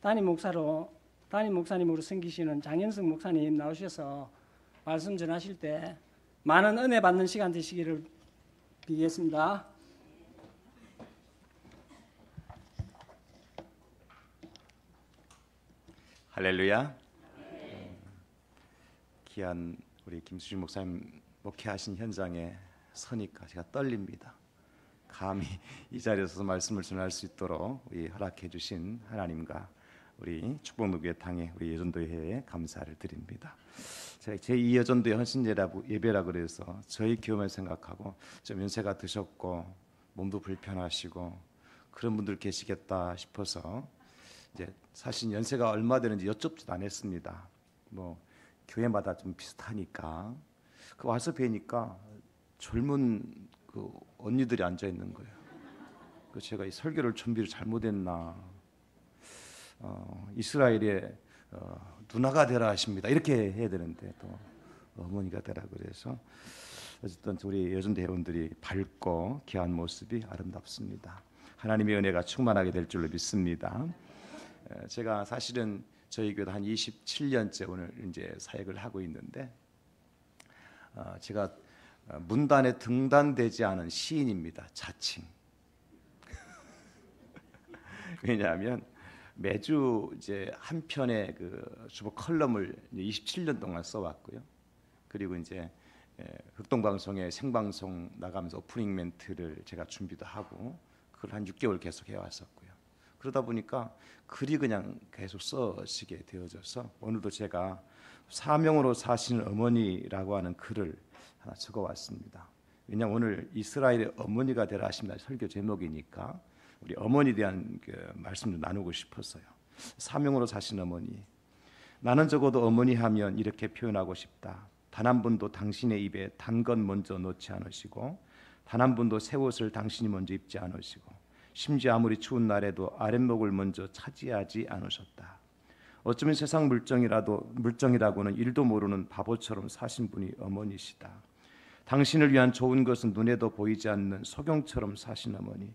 담임 목사님으로 섬기시는 장현석 목사님 나오셔서 말씀 전하실 때 많은 은혜 받는 시간 되시기를 빌겠습니다. 할렐루야. 귀한 우리 김수진 목사님 목회하신 현장에 서니까 제가 떨립니다. 감히 이 자리에서 말씀을 전할 수 있도록 우리 허락해 주신 하나님과 우리 축복노교회 당의 우리 여전도회에 감사를 드립니다. 제가 제2 여전도회 헌신 예배라 그래서 저희 경험을 생각하고 좀 연세가 드셨고 몸도 불편하시고 그런 분들 계시겠다 싶어서 이제 사실 연세가 얼마 되는지 여쭙지도 않았습니다. 뭐 교회마다 좀 비슷하니까 그 와서 뵈니까 젊은 그 언니들이 앉아 있는 거예요. 그 제가 이 설교를 준비를 잘못했나? 이스라엘의 누나가 되라 하십니다. 이렇게 해야 되는데 또 어머니가 되라 그래서 어쨌든 우리 여전대 회원들이 밝고 귀한 모습이 아름답습니다. 하나님의 은혜가 충만하게 될 줄로 믿습니다. 제가 사실은 저희 교회 한 27년째 오늘 이제 사역을 하고 있는데 제가 문단에 등단되지 않은 시인입니다. 자칭. 왜냐하면 매주 이제 한 편의 그 주보 컬럼을 27년 동안 써왔고요. 그리고 이제 극동방송에 생방송 나가면서 오프닝 멘트를 제가 준비도 하고 그걸 한 6개월 계속 해왔었고요. 그러다 보니까 글이 그냥 계속 써지게 되어져서 오늘도 제가 사명으로 사시는 어머니라고 하는 글을 하나 적어왔습니다. 왜냐하면 오늘 이스라엘의 어머니가 되라 하십니다. 설교 제목이니까 우리 어머니에 대한 그 말씀을 나누고 싶었어요. 사명으로 사시는 어머니. 나는 적어도 어머니 하면 이렇게 표현하고 싶다. 단 한 분도 당신의 입에 단 것 먼저 놓지 않으시고 단 한 분도 새 옷을 당신이 먼저 입지 않으시고 심지어 아무리 추운 날에도 아랫목을 먼저 차지하지 않으셨다. 어쩌면 세상 물정이라고는 일도 모르는 바보처럼 사신 분이 어머니시다. 당신을 위한 좋은 것은 눈에도 보이지 않는 소경처럼 사신 어머니.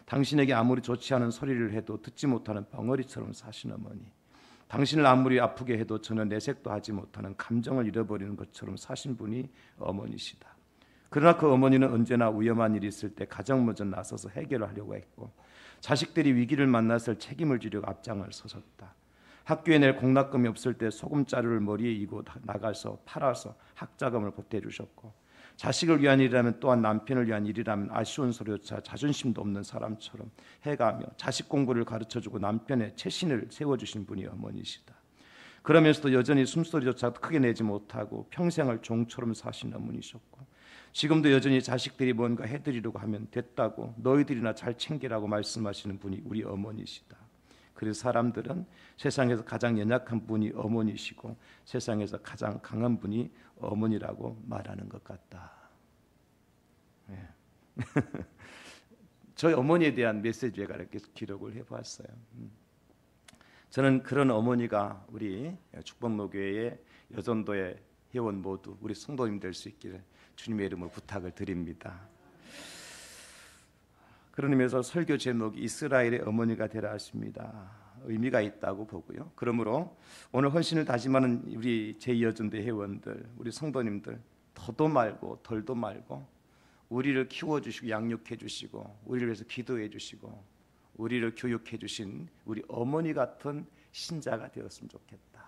당신에게 아무리 좋지 않은 소리를 해도 듣지 못하는 벙어리처럼 사신 어머니. 당신을 아무리 아프게 해도 전혀 내색도 하지 못하는 감정을 잃어버리는 것처럼 사신 분이 어머니시다. 그러나 그 어머니는 언제나 위험한 일이 있을 때 가장 먼저 나서서 해결을 하려고 했고 자식들이 위기를 만났을 책임을 지려고 앞장을 서셨다. 학교에 낼 공납금이 없을 때 소금자루를 머리에 이고 나가서 팔아서 학자금을 보태주셨고 자식을 위한 일이라면 또한 남편을 위한 일이라면 아쉬운 소리조차 자존심도 없는 사람처럼 해가며 자식 공부를 가르쳐주고 남편의 채신을 세워주신 분이 어머니시다. 그러면서도 여전히 숨소리조차 크게 내지 못하고 평생을 종처럼 사신 어머니셨고 지금도 여전히 자식들이 뭔가 해드리려고 하면 됐다고 너희들이나 잘 챙기라고 말씀하시는 분이 우리 어머니시다. 그래서 사람들은 세상에서 가장 연약한 분이 어머니시고 세상에서 가장 강한 분이 어머니라고 말하는 것 같다. 네. 저희 어머니에 대한 메시지에 이렇게 기록을 해보았어요. 저는 그런 어머니가 우리 축복노교회의 여전도의 회원 모두 우리 성도님 될 수 있기를 주님의 이름으로 부탁을 드립니다. 그런 의미에서 설교 제목이 이스라엘의 어머니가 되라 하십니다. 의미가 있다고 보고요. 그러므로 오늘 헌신을 다짐하는 우리 제2여전대 회원들, 우리 성도님들 더도 말고 덜도 말고 우리를 키워주시고 양육해주시고 우리를 위해서 기도해주시고 우리를 교육해주신 우리 어머니 같은 신자가 되었으면 좋겠다.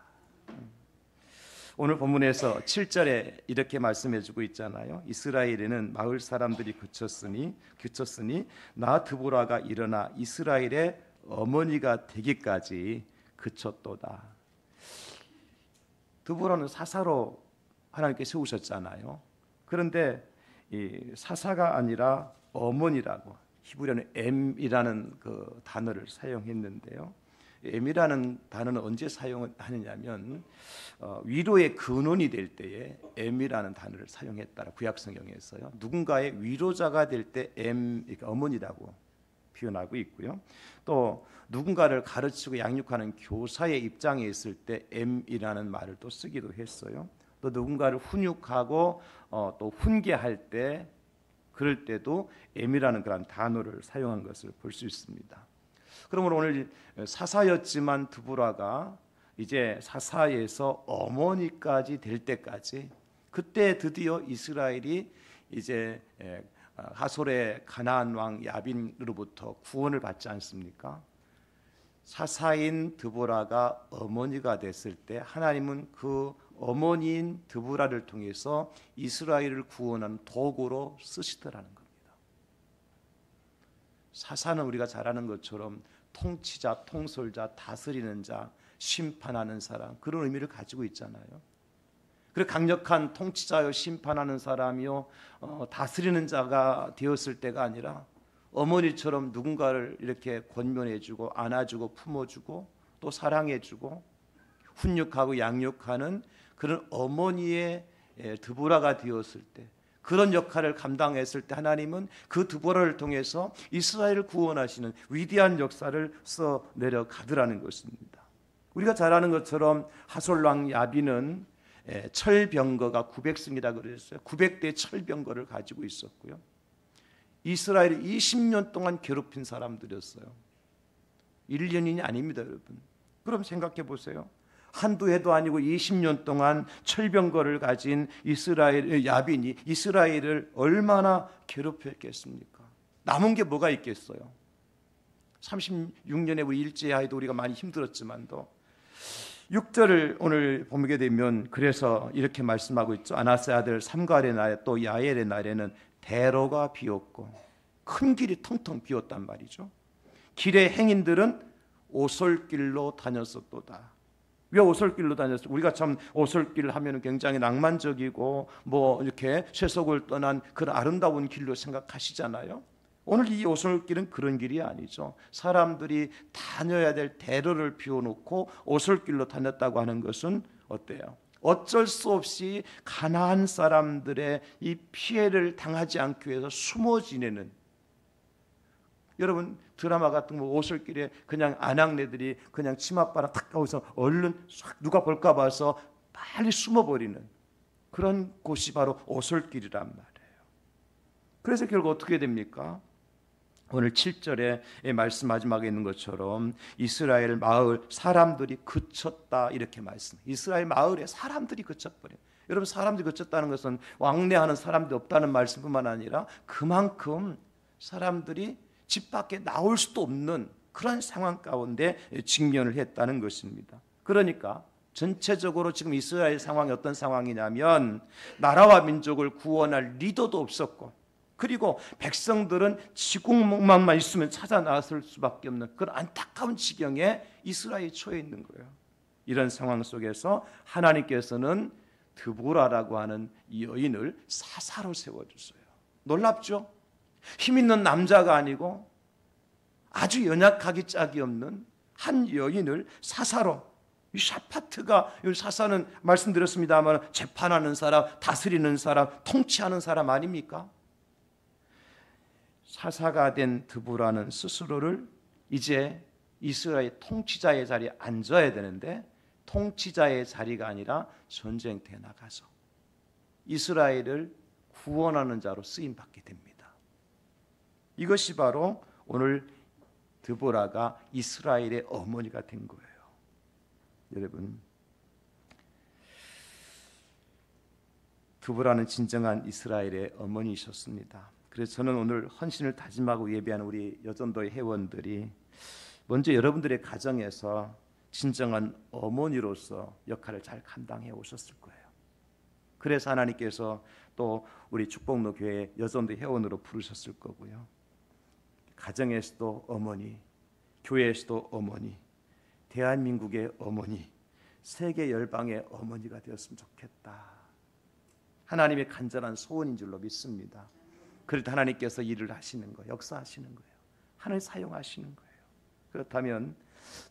오늘 본문에서 7절에 이렇게 말씀해주고 있잖아요. 이스라엘에는 마을 사람들이 그쳤으니 나 드보라가 일어나 이스라엘의 어머니가 되기까지 그쳤도다. 드보라는 사사로 하나님께 세우셨잖아요. 그런데 이 사사가 아니라 어머니라고 히브리어는 M이라는 그 단어를 사용했는데요. M이라는 단어는 언제 사용하느냐면 위로의 근원이 될 때에 M이라는 단어를 사용했다라 구약성경에서요. 누군가의 위로자가 될 때 M, 그러니까 어머니라고 표현하고 있고요. 또 누군가를 가르치고 양육하는 교사의 입장에 있을 때 M이라는 말을 또 쓰기도 했어요. 또 누군가를 훈육하고 또 훈계할 때 그럴 때도 M이라는 그런 단어를 사용한 것을 볼 수 있습니다. 그러므로 오늘 사사였지만 드보라가 이제 사사에서 어머니까지 될 때까지, 그때 드디어 이스라엘이 이제 하솔의 가나안 왕 야빈으로부터 구원을 받지 않습니까? 사사인 드보라가 어머니가 됐을 때 하나님은 그 어머니인 드보라를 통해서 이스라엘을 구원하는 도구로 쓰시더라는 겁니다. 사사는 우리가 잘 아는 것처럼 통치자, 통솔자, 다스리는 자, 심판하는 사람, 그런 의미를 가지고 있잖아요. 그리고 강력한 통치자요, 심판하는 사람이요, 다스리는 자가 되었을 때가 아니라 어머니처럼 누군가를 이렇게 권면해주고 안아주고 품어주고 또 사랑해주고 훈육하고 양육하는 그런 어머니의 드보라가 되었을 때, 그런 역할을 감당했을 때 하나님은 그 드보라를 통해서 이스라엘을 구원하시는 위대한 역사를 써 내려가더라는 것입니다. 우리가 잘 아는 것처럼 하솔왕 야빈은 철병거가 900승이라 그랬어요. 900대 철병거를 가지고 있었고요. 이스라엘을 20년 동안 괴롭힌 사람들이었어요. 1년이 아닙니다, 여러분. 그럼 생각해 보세요. 한두 해도 아니고 20년 동안 철병거를 가진 이스라엘 야빈이 이스라엘을 얼마나 괴롭혔겠습니까? 남은 게 뭐가 있겠어요? 36년에 우리 일제하에도 우리가 많이 힘들었지만도 6절을 오늘 보게 되면 그래서 이렇게 말씀하고 있죠. 아나스의 아들 삼갈의 날에 또 야엘의 날에는 대로가 비었고 큰 길이 텅텅 비었단 말이죠. 길의 행인들은 오솔길로 다녔었도다. 왜 오솔길로 다녔어요? 우리가 참 오솔길 하면 굉장히 낭만적이고 뭐 이렇게 세속을 떠난 그런 아름다운 길로 생각하시잖아요. 오늘 이 오솔길은 그런 길이 아니죠. 사람들이 다녀야 될 대로를 비워놓고 오솔길로 다녔다고 하는 것은 어때요? 어쩔 수 없이 가나안 사람들의 이 피해를 당하지 않기 위해서 숨어 지내는, 여러분 드라마 같은 거 오솔길에 그냥 아낙네들이 그냥 치맛바람 탁 가고서 얼른 싹 누가 볼까 봐서 빨리 숨어버리는 그런 곳이 바로 오솔길이란 말이에요. 그래서 결국 어떻게 됩니까? 오늘 7절에 말씀 마지막에 있는 것처럼 이스라엘 마을 사람들이 그쳤다 이렇게 말씀. 이스라엘 마을에 사람들이 그쳐버려요. 여러분 사람들이 그쳤다는 것은 왕래하는 사람들이 없다는 말씀뿐만 아니라 그만큼 사람들이 집 밖에 나올 수도 없는 그런 상황 가운데 직면을 했다는 것입니다. 그러니까 전체적으로 지금 이스라엘 상황이 어떤 상황이냐면 나라와 민족을 구원할 리더도 없었고, 그리고 백성들은 지국목만만 있으면 찾아 나설 수밖에 없는 그런 안타까운 지경에 이스라엘이 처해 있는 거예요. 이런 상황 속에서 하나님께서는 드보라라고 하는 이 여인을 사사로 세워주세요. 놀랍죠? 힘 있는 남자가 아니고 아주 연약하기 짝이 없는 한 여인을 사사로, 이 샤파트가, 이 사사는 말씀드렸습니다만 재판하는 사람, 다스리는 사람, 통치하는 사람 아닙니까? 사사가 된 드보라는 스스로를 이제 이스라엘 통치자의 자리에 앉아야 되는데 통치자의 자리가 아니라 전쟁터에 나가서 이스라엘을 구원하는 자로 쓰임받게 됩니다. 이것이 바로 오늘 드보라가 이스라엘의 어머니가 된 거예요. 여러분, 드보라는 진정한 이스라엘의 어머니이셨습니다. 그래서 저는 오늘 헌신을 다짐하고 예배하는 우리 여전도의 회원들이 먼저 여러분들의 가정에서 진정한 어머니로서 역할을 잘 감당해 오셨을 거예요. 그래서 하나님께서 또 우리 축복로 교회 여전도 회원으로 부르셨을 거고요. 가정에서도 어머니, 교회에서도 어머니, 대한민국의 어머니, 세계 열방의 어머니가 되었으면 좋겠다. 하나님의 간절한 소원인 줄로 믿습니다. 그래도 하나님께서 일을 하시는 거예요. 역사하시는 거예요. 하나님 사용하시는 거예요. 그렇다면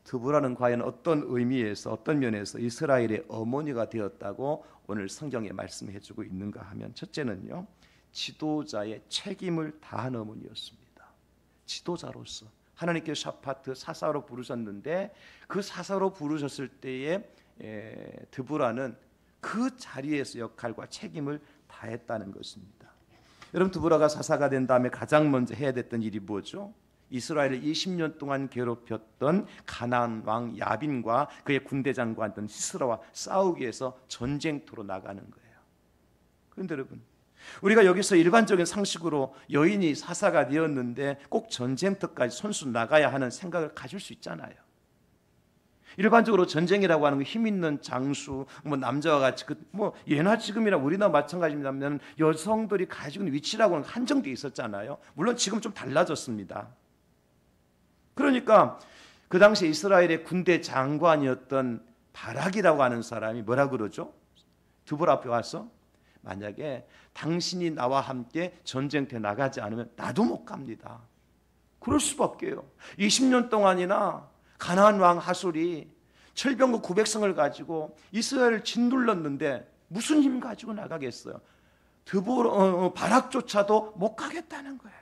드보라는 과연 어떤 의미에서 어떤 면에서 이스라엘의 어머니가 되었다고 오늘 성경에 말씀해 주고 있는가 하면, 첫째는요, 지도자의 책임을 다한 어머니였습니다. 지도자로서 하나님께서 샤파트 사사로 부르셨는데 그 사사로 부르셨을 때에 드보라는 그 자리에서 역할과 책임을 다했다는 것입니다. 여러분, 드보라가 사사가 된 다음에 가장 먼저 해야 됐던 일이 뭐죠? 이스라엘을 20년 동안 괴롭혔던 가나안 왕 야빈과 그의 군대 장관던 시스라와 싸우기 위해서 전쟁터로 나가는 거예요. 그런데 여러분, 우리가 여기서 일반적인 상식으로 여인이 사사가 되었는데 꼭 전쟁터까지 손수 나가야 하는 생각을 가질 수 있잖아요. 일반적으로 전쟁이라고 하는 거 힘 있는 장수, 남자와 같이 예나 지금이나 우리나라 마찬가지입니다만 여성들이 가지고 있는 위치라고는 한정되어 있었잖아요. 물론 지금 좀 달라졌습니다. 그러니까 그 당시 이스라엘의 군대 장관이었던 바락이라고 하는 사람이 뭐라 그러죠? 드보라 앞에 와서 만약에 당신이 나와 함께 전쟁터에 나가지 않으면 나도 못 갑니다. 그럴 수밖에요. 20년 동안이나 가나안 왕 하솔이 철병거 900성을 가지고 이스라엘을 짓눌렀는데 무슨 힘 가지고 나가겠어요? 바락조차도 못 가겠다는 거예요.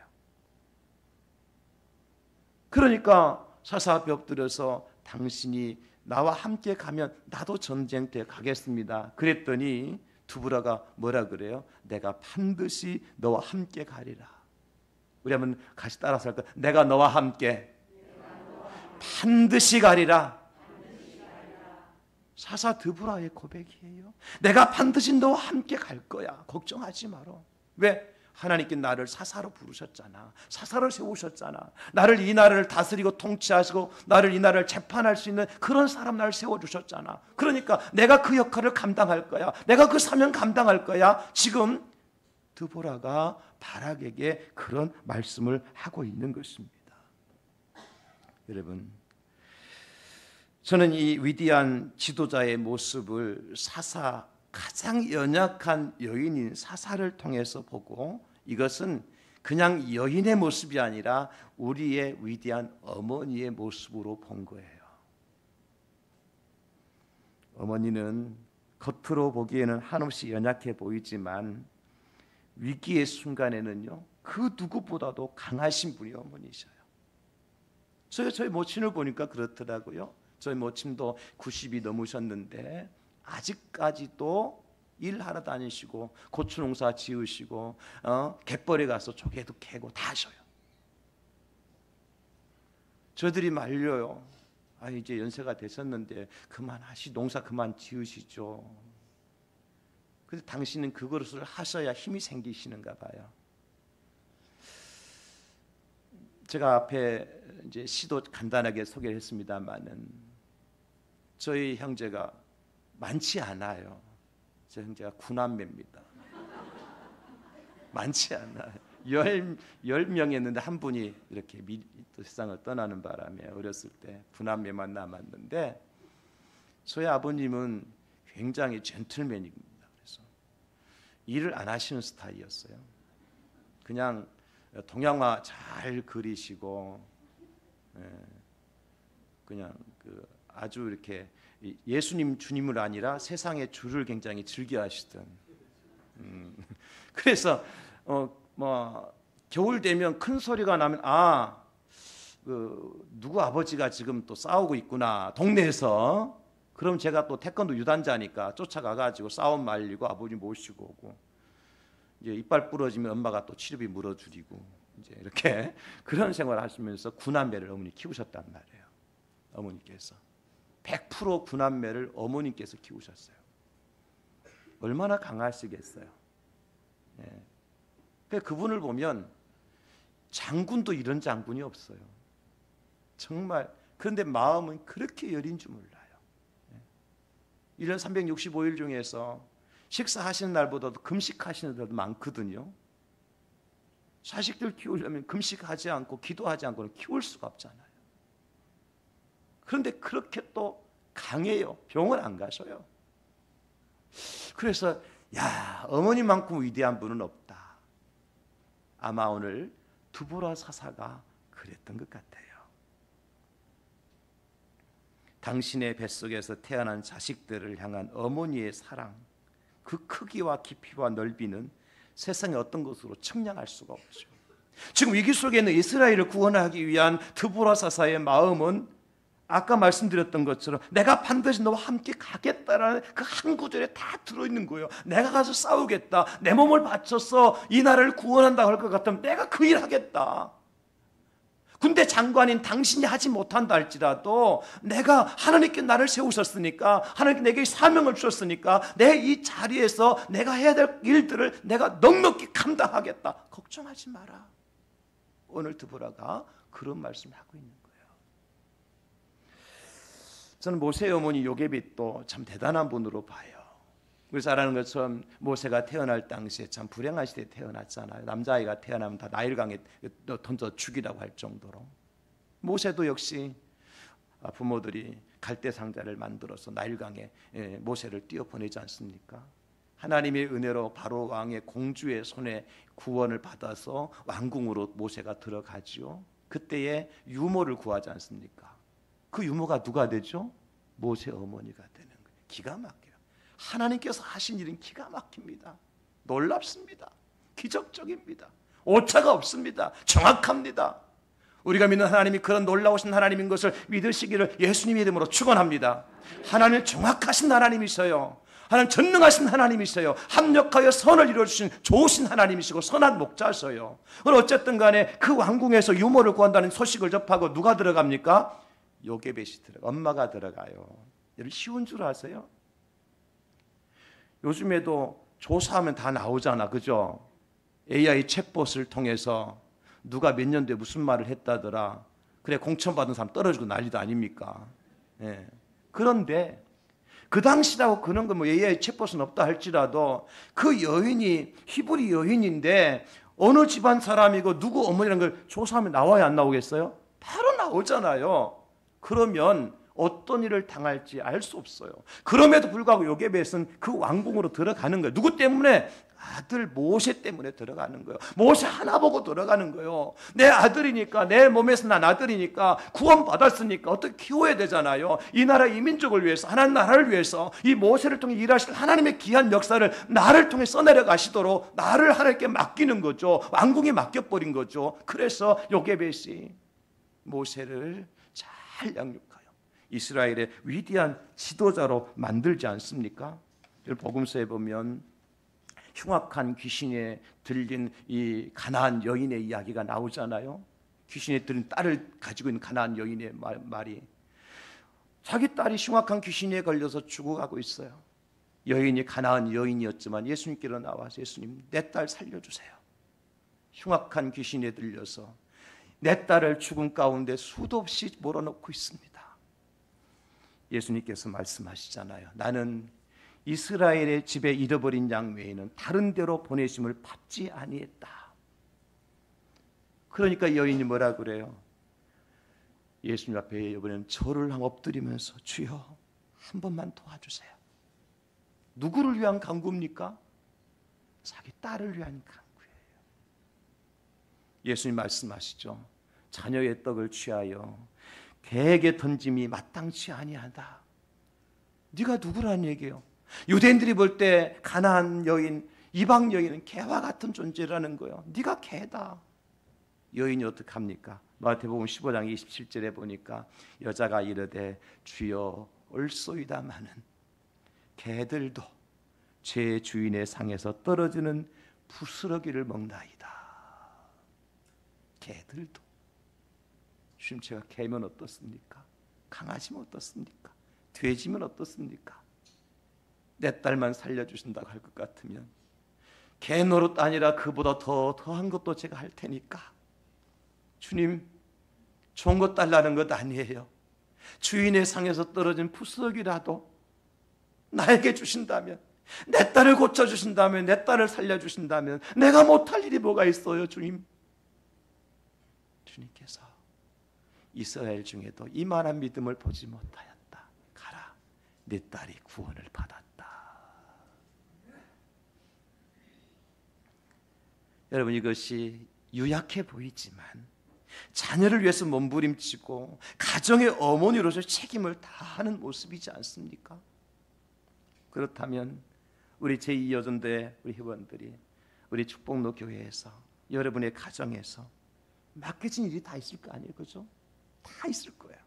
그러니까 사사 앞에 엎드려서 당신이 나와 함께 가면 나도 전쟁터에 가겠습니다. 그랬더니 드보라가 뭐라 그래요? 내가 반드시 너와 함께 가리라. 우리 한번 같이 따라서 할까요? 내가 너와 함께 반드시 가리라. 사사 드보라의 고백이에요. 내가 반드시 너와 함께 갈 거야. 걱정하지 마라. 왜? 하나님께 나를 사사로 부르셨잖아. 사사로 세우셨잖아. 나를 이 나라를 다스리고 통치하시고 나를 이 나라를 재판할 수 있는 그런 사람 나를 세워주셨잖아. 그러니까 내가 그 역할을 감당할 거야. 내가 그 사명 감당할 거야. 지금 드보라가 바락에게 그런 말씀을 하고 있는 것입니다. 여러분, 저는 이 위대한 지도자의 모습을 가장 연약한 여인인 사사를 통해서 보고 이것은 그냥 여인의 모습이 아니라 우리의 위대한 어머니의 모습으로 본 거예요. 어머니는 겉으로 보기에는 한없이 연약해 보이지만 위기의 순간에는요, 그 누구보다도 강하신 분이 어머니셔요. 저희 모친을 보니까 그렇더라고요. 저희 모친도 90이 넘으셨는데 아직까지도 일하러 다니시고 고추 농사 지으시고 갯벌에 가서 조개도 캐고 다 하셔요. 저들이 말려요. 이제 연세가 되셨는데 농사 그만 지으시죠. 근데 당신은 그것을 하셔야 힘이 생기시는가 봐요. 제가 앞에 이제 시도 간단하게 소개를 했습니다만은 저희 형제가 많지 않아요. 제 형제가 9남매입니다. 많지 않아요. 10명이었는데 한 분이 이렇게 세상을 떠나는 바람에 어렸을 때 9남매만 남았는데 저희 아버님은 굉장히 젠틀맨입니다. 그래서 일을 안 하시는 스타일이었어요. 그냥 동양화 잘 그리시고 그냥 아주 이렇게 예수님 주님을 아니라 세상의 주를 굉장히 즐겨하시던. 그래서 겨울 되면 큰 소리가 나면 누구 아버지가 지금 또 싸우고 있구나 동네에서. 그럼 제가 또 태권도 유단자니까 쫓아가가지고 싸움 말리고 아버지 모시고 오고 이제 이빨 부러지면 엄마가 또 치료비 물어주리고 이제 이렇게 그런 생활을 하시면서 9남매를 어머니 키우셨단 말이에요. 어머니께서 100% 9남매를 어머니께서 키우셨어요. 얼마나 강하시겠어요. 그분을 보면 장군도 이런 장군이 없어요. 정말. 그런데 마음은 그렇게 여린 줄 몰라요. 1년 365일 중에서 식사하시는 날보다도 금식하시는 날도 많거든요. 자식들 키우려면 금식하지 않고 기도하지 않고는 키울 수가 없잖아요. 그런데 그렇게 또 강해요. 병원 안 가셔요. 그래서 어머니만큼 위대한 분은 없다. 아마 오늘 드보라 사사가 그랬던 것 같아요. 당신의 뱃속에서 태어난 자식들을 향한 어머니의 사랑, 그 크기와 깊이와 넓이는 세상의 어떤 것으로 측량할 수가 없죠. 지금 위기 속에 있는 이스라엘을 구원하기 위한 드보라 사사의 마음은 아까 말씀드렸던 것처럼 내가 반드시 너와 함께 가겠다라는 그 한 구절에 다 들어있는 거예요. 내가 가서 싸우겠다. 내 몸을 바쳐서 이 나라를 구원한다고 할 것 같으면 내가 그 일 하겠다. 군대 장관인 당신이 하지 못한다 할지라도 내가 하나님께 나를 세우셨으니까, 하나님께 내게 사명을 주셨으니까 내 이 자리에서 내가 해야 될 일들을 내가 넉넉히 감당하겠다. 걱정하지 마라. 오늘 드보라가 그런 말씀을 하고 있는 거예요. 저는 모세의 어머니 요게벳도 참 대단한 분으로 봐요. 우리 잘 아는 것처럼 모세가 태어날 당시에 참 불행한 시대에 태어났잖아요. 남자아이가 태어나면 다 나일강에 던져 죽이라고 할 정도로. 모세도 역시 부모들이 갈대 상자를 만들어서 나일강에 모세를 띄어보내지 않습니까? 하나님의 은혜로 바로 왕의 공주의 손에 구원을 받아서 왕궁으로 모세가 들어가지요. 그때에 유모를 구하지 않습니까? 그 유모가 누가 되죠? 모세 어머니가 되는 거예요. 기가 막혀요. 하나님께서 하신 일은 기가 막힙니다. 놀랍습니다. 기적적입니다. 오차가 없습니다. 정확합니다. 우리가 믿는 하나님이 그런 놀라우신 하나님인 것을 믿으시기를 예수님의 이름으로 축원합니다. 하나님은 정확하신 하나님이셔요. 하나님 전능하신 하나님이셔요. 합력하여 선을 이루어주신 좋으신 하나님이시고 선한 목자셔요. 어쨌든 간에 그 왕궁에서 유모를 구한다는 소식을 접하고 누가 들어갑니까? 요게벳이 들어가. 엄마가 들어가요. 여러분 쉬운 줄 아세요? 요즘에도 조사하면 다 나오잖아, 그죠? AI 챗봇을 통해서 누가 몇 년도에 무슨 말을 했다더라. 그래 공천받은 사람 떨어지고 난리도 아닙니까? 예. 그런데 그 당시라고 그런 거 뭐 AI 챗봇은 없다 할지라도 그 여인이 히브리 여인인데 어느 집안 사람이고 누구 어머니라는 걸 조사하면 나와야 안 나오겠어요? 바로 나오잖아요. 그러면 어떤 일을 당할지 알 수 없어요. 그럼에도 불구하고 요게벳은 그 왕궁으로 들어가는 거예요. 누구 때문에? 아들 모세 때문에 들어가는 거예요. 모세 하나 보고 들어가는 거예요. 내 아들이니까, 내 몸에서 난 아들이니까, 구원받았으니까 어떻게 키워야 되잖아요. 이 나라 이 민족을 위해서, 하나님 나라를 위해서 이 모세를 통해 일하실 하나님의 귀한 역사를 나를 통해 써내려 가시도록 나를 하나님께 맡기는 거죠. 왕궁에 맡겨버린 거죠. 그래서 요게벳이 모세를 잘 양육하여 이스라엘의 위대한 지도자로 만들지 않습니까? 복음서에 보면 흉악한 귀신에 들린 이 가나안 여인의 이야기가 나오잖아요. 귀신에 들린 딸을 가지고 있는 가나안 여인의 말이, 자기 딸이 흉악한 귀신에 걸려서 죽어가고 있어요. 여인이 가나안 여인이었지만 예수님께로 나와서 예수님 내 딸 살려주세요. 흉악한 귀신에 들려서 내 딸을 죽음 가운데 수도 없이 몰아넣고 있습니다. 예수님께서 말씀하시잖아요. 나는 이스라엘의 집에 잃어버린 양 외에는 다른 데로 보내심을 받지 아니했다. 그러니까 여인이 뭐라 그래요? 예수님 앞에 이번에는 절을 엎드리면서 주여 한 번만 도와주세요. 누구를 위한 간구입니까? 자기 딸을 위한 간구예요. 예수님 말씀하시죠. 자녀의 떡을 취하여 개에게 던짐이 마땅치 아니하다. 네가 누구라는 얘기예요? 유대인들이 볼 때 가나안 여인, 이방 여인은 개와 같은 존재라는 거예요. 네가 개다. 여인이 어떻게 합니까? 마태복음 15장 27절에 보니까 여자가 이르되 주여 올소이다마는 개들도 제 주인의 상에서 떨어지는 부스러기를 먹나이다. 개들도. 주님 제가 개면 어떻습니까? 강아지면 어떻습니까? 돼지면 어떻습니까? 내 딸만 살려주신다고 할 것 같으면 개 노릇 아니라 그보다 더한 것도 제가 할 테니까 주님 좋은 것 달라는 것 아니에요. 주인의 상에서 떨어진 부스러기라도 나에게 주신다면, 내 딸을 고쳐주신다면, 내 딸을 살려주신다면 내가 못할 일이 뭐가 있어요. 주님. 주님께서 이스라엘 중에도 이만한 믿음을 보지 못하였다. 가라, 내 딸이 구원을 받았다. 여러분 이것이 유약해 보이지만 자녀를 위해서 몸부림치고 가정의 어머니로서 책임을 다하는 모습이지 않습니까? 그렇다면 우리 제2여전대 우리 회원들이 우리 축복로 교회에서 여러분의 가정에서 맡겨진 일이 다 있을 거 아니에요, 그죠? 다 있을 거예요.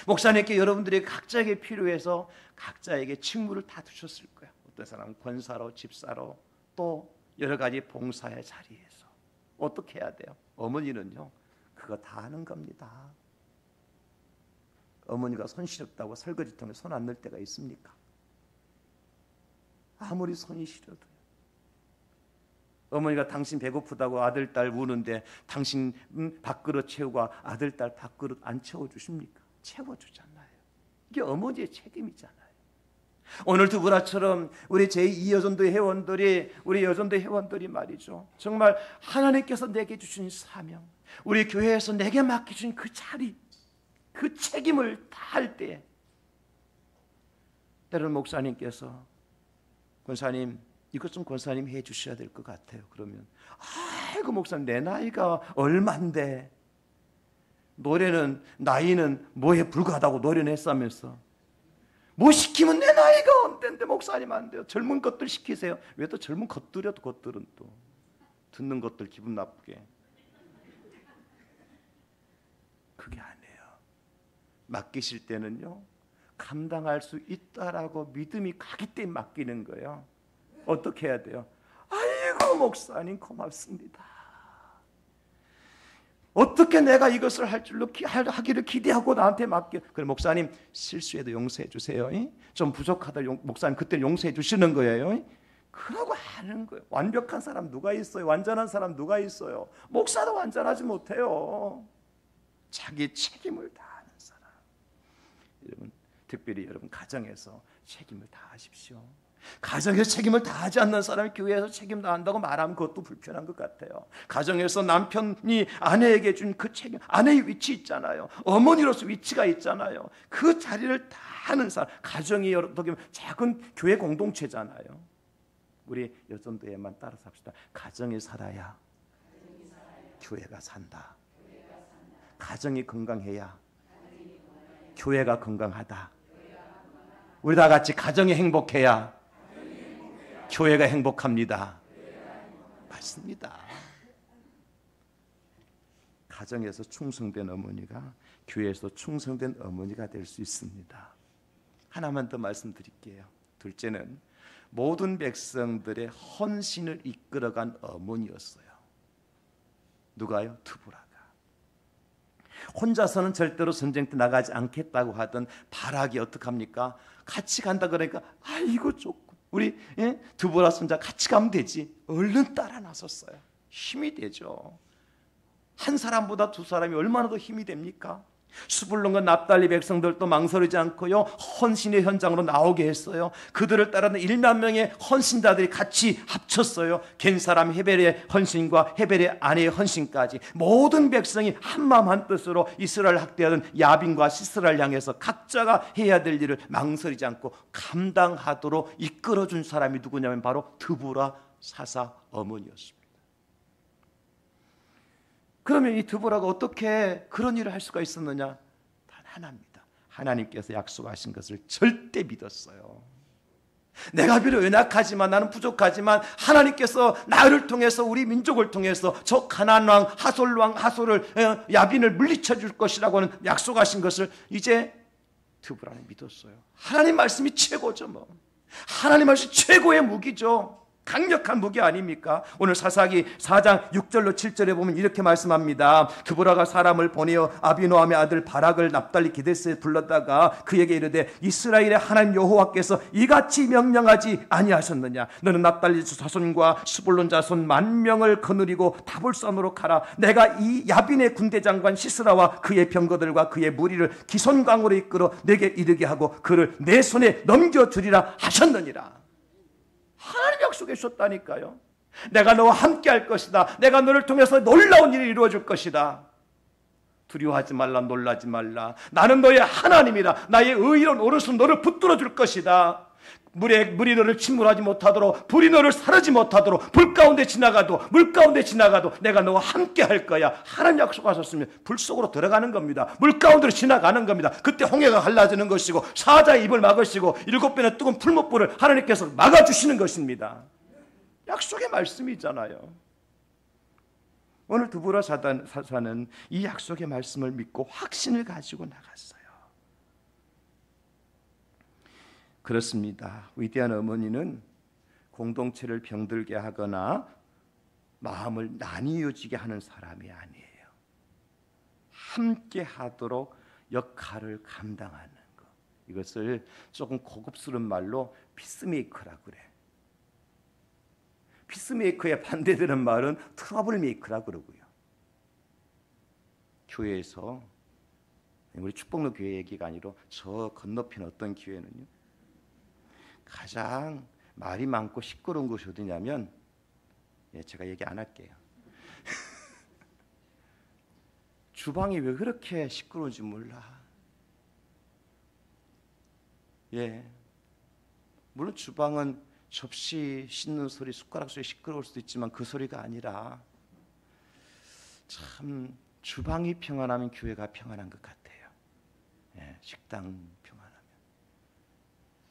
목사님께 여러분들이 각자에게 필요해서 각자에게 직무를 다 두셨을 거예요. 어떤 사람은 권사로, 집사로, 또 여러 가지 봉사의 자리에서 어떻게 해야 돼요? 어머니는요 그거 다 하는 겁니다. 어머니가 손 시렵다고 설거지통에 손 안 넣을 때가 있습니까? 아무리 손이 시려도요. 어머니가 당신 배고프다고 아들 딸 우는데 당신 밥그릇 채우고 아들 딸 밥그릇 안 채워주십니까? 채워주잖아요. 이게 어머니의 책임이잖아요. 오늘 두부라처럼 우리 제2여전도 회원들이 우리 여전도 회원들이 말이죠. 정말 하나님께서 내게 주신 사명, 우리 교회에서 내게 맡기신 그 자리, 그 책임을 다할 때 때로는 목사님께서 권사님 이것 좀 권사님 해 주셔야 될 것 같아요. 그러면 아이고 목사님 내 나이가 얼만데 노래는 나이는 뭐에 불과하다고 노래는 했다면서 뭐 시키면 내 나이가 언젠데 목사님 안 돼요. 젊은 것들 시키세요. 왜 또 젊은 것들이야 또 것들은 또 듣는 것들 기분 나쁘게. 그게 아니에요. 맡기실 때는요 감당할 수 있다라고 믿음이 가기 때문에 맡기는 거예요. 어떻게 해야 돼요? 아이고 목사님 고맙습니다. 어떻게 내가 이것을 할 줄로 하기를 기대하고 나한테 맡겨. 그래 목사님 실수해도 용서해 주세요. 좀 부족하다 목사님 그때 용서해 주시는 거예요. 그러고 하는 거예요. 완벽한 사람 누가 있어요? 완전한 사람 누가 있어요? 목사도 완전하지 못해요. 자기 책임을 다하는 사람. 여러분 특별히 여러분 가정에서 책임을 다하십시오. 가정에서 책임을 다하지 않는 사람이 교회에서 책임 다한다고 말하면 그것도 불편한 것 같아요. 가정에서 남편이 아내에게 준 그 책임, 아내의 위치 있잖아요. 어머니로서 위치가 있잖아요. 그 자리를 다하는 사람, 가정이 어떻게 보면 작은 교회 공동체잖아요. 우리 여전도에만 따라 삽시다. 가정이 살아야 교회가 산다. 가정이 건강해야 교회가 건강하다. 우리 다 같이 가정이 행복해야 교회가 행복합니다. 맞습니다. 가정에서 충성된 어머니가 교회에서 충성된 어머니가 될 수 있습니다. 하나만 더 말씀드릴게요. 둘째는 모든 백성들의 헌신을 이끌어간 어머니였어요. 누가요? 드보라가. 혼자서는 절대로 전쟁 때 나가지 않겠다고 하던 바락이 어떡합니까? 같이 간다 그러니까 아이고 좋고 우리 드보라 손자 같이 가면 되지. 얼른 따라 나섰어요. 힘이 되죠. 한 사람보다 두 사람이 얼마나 더 힘이 됩니까? 스불론과 납달리 백성들도 망설이지 않고요 헌신의 현장으로 나오게 했어요. 그들을 따르는 1만 명의 헌신자들이 같이 합쳤어요. 겐 사람 헤벨의 헌신과 헤벨의 아내의 헌신까지 모든 백성이 한마음 한뜻으로 이스라엘 학대하던 야빈과 시스라를 향해서 각자가 해야 될 일을 망설이지 않고 감당하도록 이끌어준 사람이 누구냐면 바로 드보라 사사 어머니였습니다. 그러면 이 드보라가 어떻게 그런 일을 할 수가 있었느냐? 단 하나입니다. 하나님께서 약속하신 것을 절대 믿었어요. 내가 비록 연약하지만 나는 부족하지만 하나님께서 나를 통해서 우리 민족을 통해서 저 가나안 왕 하솔을 야빈을 물리쳐 줄 것이라고 하는 약속하신 것을 이제 드보라는 믿었어요. 하나님 말씀이 최고죠 뭐. 하나님 말씀이 최고의 무기죠. 강력한 무기 아닙니까? 오늘 사사기 4장 6절로 7절에 보면 이렇게 말씀합니다. 드보라가 사람을 보내어 아비노함의 아들 바락을 납달리 기데스에 불렀다가 그에게 이르되 이스라엘의 하나님 여호와께서 이같이 명령하지 아니하셨느냐? 너는 납달리 자손과 스불론 자손 10,000명을 거느리고 다볼산으로 가라. 내가 이 야빈의 군대 장관 시스라와 그의 병거들과 그의 무리를 기손강으로 이끌어 내게 이르게 하고 그를 내 손에 넘겨주리라 하셨느니라. 하나님 약속해 주셨다니까요. 내가 너와 함께 할 것이다. 내가 너를 통해서 놀라운 일을 이루어 줄 것이다. 두려워하지 말라, 놀라지 말라. 나는 너의 하나님이다. 나의 의로운 오른손 너를 붙들어 줄 것이다. 물이 너를 침몰하지 못하도록, 불이 너를 사르지 못하도록, 불 가운데 지나가도 물 가운데 지나가도 내가 너와 함께 할 거야. 하나님 약속하셨으면 불 속으로 들어가는 겁니다. 물 가운데로 지나가는 겁니다. 그때 홍해가 갈라지는 것이고 사자의 입을 막으시고 7배나 뜨거운 풀목불을 하나님께서 막아주시는 것입니다. 약속의 말씀이잖아요. 오늘 드보라 사사는 이 약속의 말씀을 믿고 확신을 가지고 나갔어요. 그렇습니다. 위대한 어머니는 공동체를 병들게 하거나 마음을 나뉘어지게 하는 사람이 아니에요. 함께 하도록 역할을 감당하는 것. 이것을 조금 고급스러운 말로 피스메이커라 그래. 피스메이커에 반대되는 말은 트러블 메이커라 그러고요. 교회에서, 우리 축복로 교회 얘기가 아니라 저 건너편 어떤 교회는요, 가장 말이 많고 시끄러운 곳이 어디냐면, 제가 얘기 안 할게요. 주방이 왜 그렇게 시끄러운지 몰라. 물론 주방은 접시 씻는 소리, 숟가락 소리 시끄러울 수도 있지만 그 소리가 아니라, 참 주방이 평안하면 교회가 평안한 것 같아요. 식당 평안하면.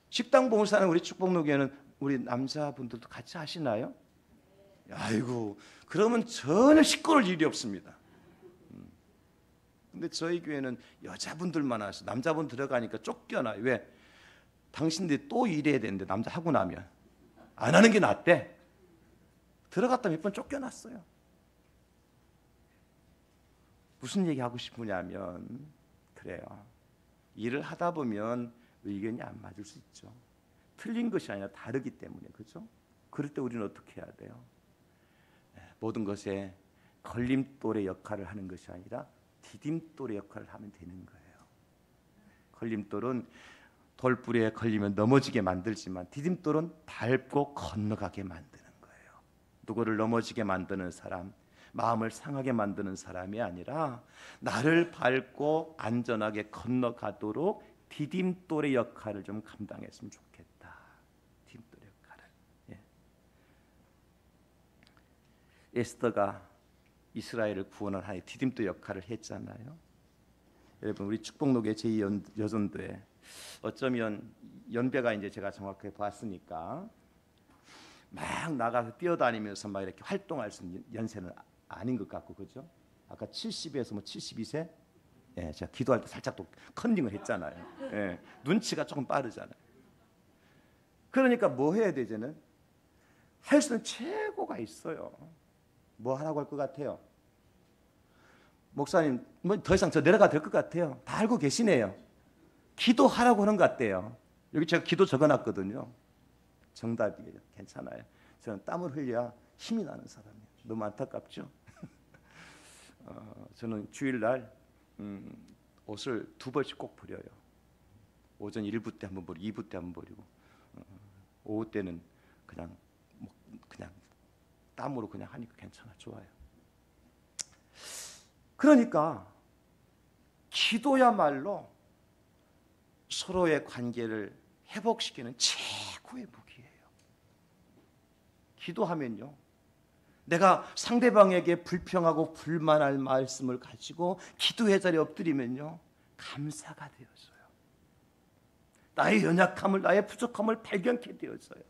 식당 봉사는 우리 축복로교회는 우리 남자분들도 같이 하시나요? 아이고, 그러면 전혀 시끄러울 일이 없습니다. 근데 저희 교회는 여자분들만 하셔. 남자분 들어가니까 쫓겨나요. 왜? 당신들이 또 일해야 되는데, 남자 하고 나면 안 하는 게 낫대. 들어갔다 몇 번 쫓겨났어요. 무슨 얘기 하고 싶으냐면, 그래요. 일을 하다 보면 의견이 안 맞을 수 있죠. 틀린 것이 아니라 다르기 때문에, 그렇죠? 그럴 때 우리는 어떻게 해야 돼요? 모든 것에 걸림돌의 역할을 하는 것이 아니라 디딤돌의 역할을 하면 되는 거예요. 걸림돌은 돌부리에 걸리면 넘어지게 만들지만, 디딤돌은 밟고 건너가게 만드는 거예요. 누구를 넘어지게 만드는 사람, 마음을 상하게 만드는 사람이 아니라 나를 밟고 안전하게 건너가도록 디딤돌의 역할을 좀 감당했으면 좋겠다. 디딤돌의 역할을. 에스더가 이스라엘을 구원을 하여 디딤돌 역할을 했잖아요. 여러분, 우리 축복록의 제2여전도에 어쩌면 연배가 이제 제가 정확하게 봤으니까 막 나가서 뛰어다니면서 막 이렇게 활동할 수 있는 연세는 아닌 것 같고, 그죠? 아까 70에서 뭐 72세? 제가 기도할 때 살짝 또 컨닝을 했잖아요. 눈치가 조금 빠르잖아요. 그러니까 뭐 해야 되지는? 할 수 있는 최고가 있어요. 뭐 하라고 할 것 같아요? 목사님, 뭐 더 이상 저 내려가도 될 것 같아요. 다 알고 계시네요. 기도하라고 하는 것 같대요. 여기 제가 기도 적어놨거든요. 정답이에요. 괜찮아요. 저는 땀을 흘려야 힘이 나는 사람이에요. 너무 안타깝죠? 저는 주일날 옷을 2벌씩 꼭 버려요. 오전 1부 때 한번 버리고 2부 때 한번 버리고, 오후 때는 그냥 땀으로 그냥 하니까 괜찮아, 좋아요. 그러니까 기도야말로 서로의 관계를 회복시키는 최고의 무기예요. 기도하면요, 내가 상대방에게 불평하고 불만할 말씀을 가지고 기도의 자리에 엎드리면요, 감사가 되어져요. 나의 연약함을, 나의 부족함을 발견케 되어져요.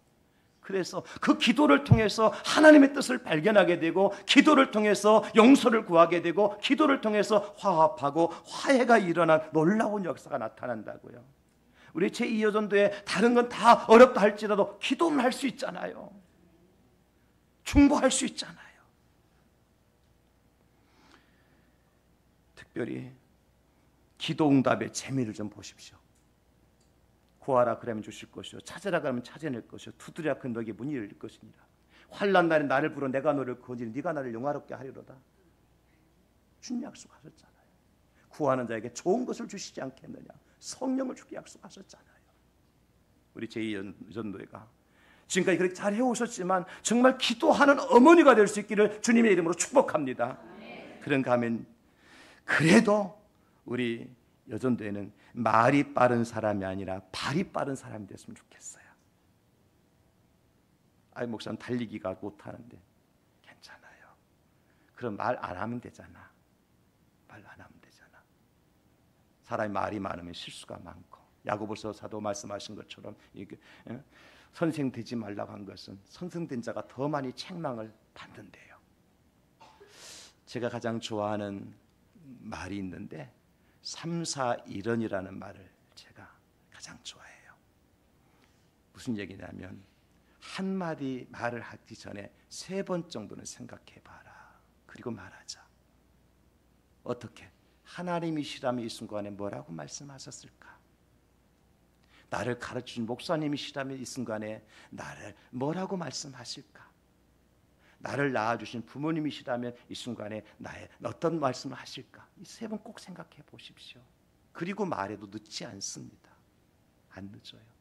그래서 그 기도를 통해서 하나님의 뜻을 발견하게 되고, 기도를 통해서 용서를 구하게 되고, 기도를 통해서 화합하고 화해가 일어난 놀라운 역사가 나타난다고요. 우리 제2여전도에 다른 건 다 어렵다 할지라도 기도는 할 수 있잖아요. 충고할 수 있잖아요. 특별히 기도응답의 재미를 좀 보십시오. 구하라 그러면 주실 것이요, 찾으라 그러면 찾아낼 것이요, 두드리라 그러면 너에게 문이 열릴 것이니라. 환난 날에 나를 부르 내가 너를 거지니 네가 나를 영화롭게 하리로다. 주님 약속하셨잖아요. 구하는 자에게 좋은 것을 주시지 않겠느냐. 성령을 주게 약속하셨잖아요. 우리 제2여전도회가 지금까지 그렇게 잘 해오셨지만 정말 기도하는 어머니가 될 수 있기를 주님의 이름으로 축복합니다. 그런가 하면 그래도 우리 여전도에는 말이 빠른 사람이 아니라 발이 빠른 사람이 됐으면 좋겠어요. 아이, 목사는 달리기가 못하는데. 괜찮아요. 그럼 말 안 하면 되잖아. 말 안 하면 되잖아. 사람이 말이 많으면 실수가 많고, 야고보서 사도 말씀하신 것처럼 이게, 선생 되지 말라고 한 것은 선생된 자가 더 많이 책망을 받는데요. 제가 가장 좋아하는 말이 있는데 3-4-1원이라는 말을 제가 가장 좋아해요. 무슨 얘기냐면, 한마디 말을 하기 전에 3번 정도는 생각해 봐라. 그리고 말하자. 어떻게? 하나님이시라면 이 순간에 뭐라고 말씀하셨을까? 나를 가르치신 목사님이시라면 이 순간에 나를 뭐라고 말씀하실까? 나를 낳아주신 부모님이시라면 이 순간에 나의 어떤 말씀을 하실까? 이 3번 꼭 생각해 보십시오. 그리고 말해도 늦지 않습니다. 안 늦어요.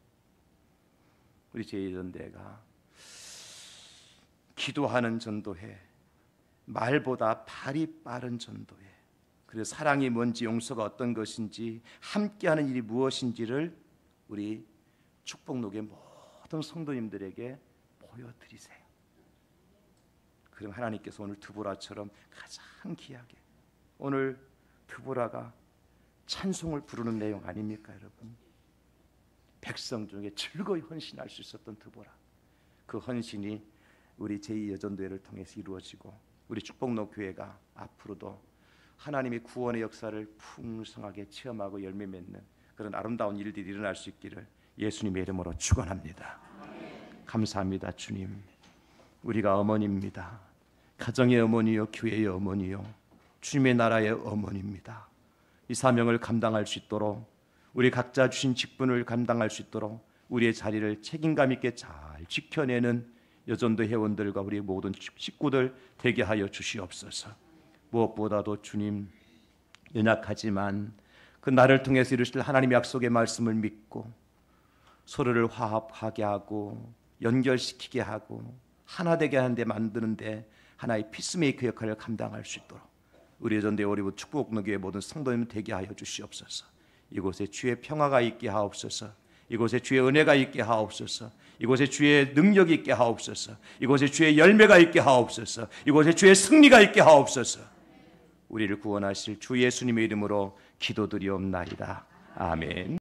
우리 제2전대가 기도하는 전도회, 말보다 발이 빠른 전도회, 그리고 사랑이 뭔지, 용서가 어떤 것인지, 함께하는 일이 무엇인지를 우리 축복록의 모든 성도님들에게 보여드리세요. 그럼 하나님께서 오늘 드보라처럼 가장 귀하게, 오늘 드보라가 찬송을 부르는 내용 아닙니까, 여러분? 백성 중에 즐거이 헌신할 수 있었던 드보라, 그 헌신이 우리 제2여전도회를 통해서 이루어지고 우리 축복록 교회가 앞으로도 하나님의 구원의 역사를 풍성하게 체험하고 열매 맺는 그런 아름다운 일들이 일어날 수 있기를 예수님의 이름으로 축원합니다. 감사합니다. 주님, 우리가 어머니입니다. 가정의 어머니요, 교회의 어머니요, 주님의 나라의 어머니입니다. 이 사명을 감당할 수 있도록, 우리 각자 주신 직분을 감당할 수 있도록 우리의 자리를 책임감 있게 잘 지켜내는 여전도 회원들과 우리 모든 식구들 되게 하여 주시옵소서. 무엇보다도 주님, 연약하지만 그 나를 통해서 이루실 하나님의 약속의 말씀을 믿고 서로를 화합하게 하고 연결시키게 하고 하나 되게 하는데 만드는데 하나의 피스메이커 역할을 감당할 수 있도록 우리 여전대 오리부 축복록교회 모든 성도님 되게 하여 주시옵소서. 이곳에 주의 평화가 있게 하옵소서. 이곳에 주의 은혜가 있게 하옵소서. 이곳에 주의 능력이 있게 하옵소서. 이곳에 주의 열매가 있게 하옵소서. 이곳에 주의 승리가 있게 하옵소서. 우리를 구원하실 주 예수님의 이름으로 기도드리옵나이다. 아멘.